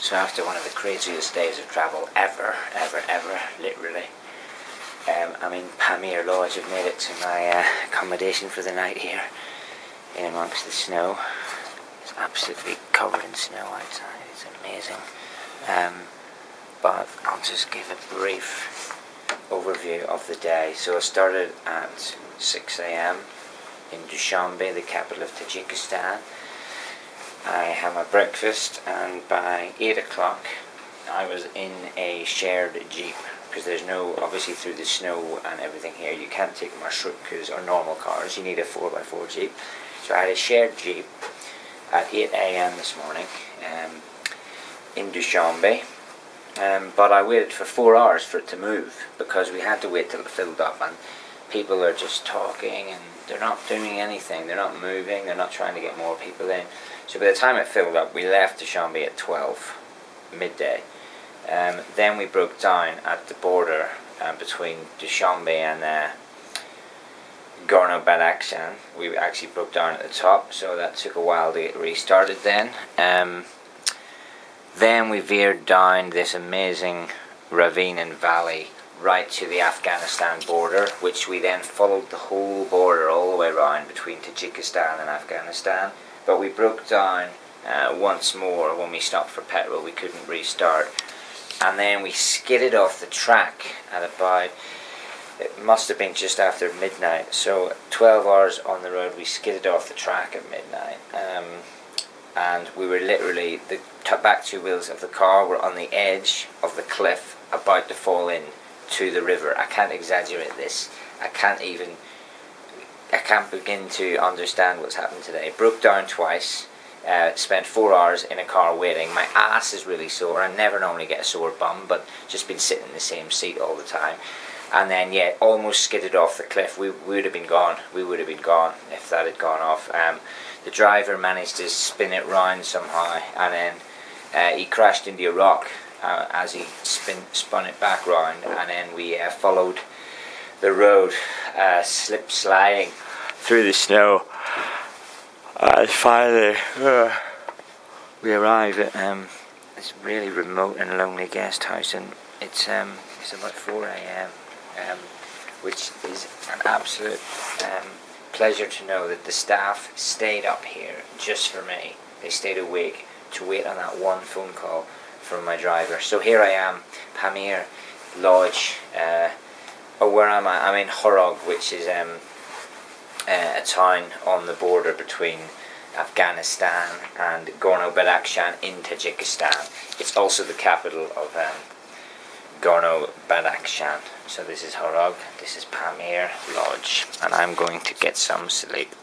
So after one of the craziest days of travel ever, literally, I'm in Pamir Lodge. I've made it to my accommodation for the night here, in amongst the snow. It's absolutely covered in snow outside. It's amazing. But I'll just give a brief overview of the day. So I started at 6 AM in Dushanbe, the capital of Tajikistan. I had my breakfast, and by 8 o'clock I was in a shared jeep, because there's no, obviously through the snow and everything here, you can't take marshrutkas or normal cars, you need a 4x4 jeep. So I had a shared jeep at 8 AM this morning in Dushanbe, but I waited for 4 hours for it to move, because we had to wait till it filled up, and people are just talking and they're not doing anything, they're not moving, they're not trying to get more people in. So by the time it filled up, we left Dushanbe at 12 midday. Then we broke down at the border between Dushanbe and Gorno, Badakhshan. We actually broke down at the top, so that took a while to get restarted then. Then we veered down this amazing ravine and valley right to the Afghanistan border, which we then followed the whole border all the way around between Tajikistan and Afghanistan. But we broke down once more when we stopped for petrol. We couldn't restart, and then we skidded off the track at about, it must have been just after midnight, so 12 hours on the road. We skidded off the track at midnight, and we were literally, the back two wheels of the car were on the edge of the cliff, about to fall in to the river. I can't exaggerate this. I can't begin to understand what's happened today. Broke down twice, spent 4 hours in a car waiting. My ass is really sore. I never normally get a sore bum, but just been sitting in the same seat all the time. And then, yeah, almost skidded off the cliff. We would have been gone. We would have been gone if that had gone off. The driver managed to spin it round somehow, and then he crashed into a rock as he spun it back round, and then we followed the road, slip sliding through the snow. Finally, we arrive at this really remote and lonely guest house, and it's about 4 AM, which is an absolute pleasure to know that the staff stayed up here just for me. They stayed awake to wait on that one phone call from my driver. So here I am, Pamir Lodge. Where am I? I'm in Khorog, which is a town on the border between Afghanistan and Gorno, Badakhshan in Tajikistan. It's also the capital of Gorno, Badakhshan. So this is Khorog, this is Pamir Lodge, and I'm going to get some sleep.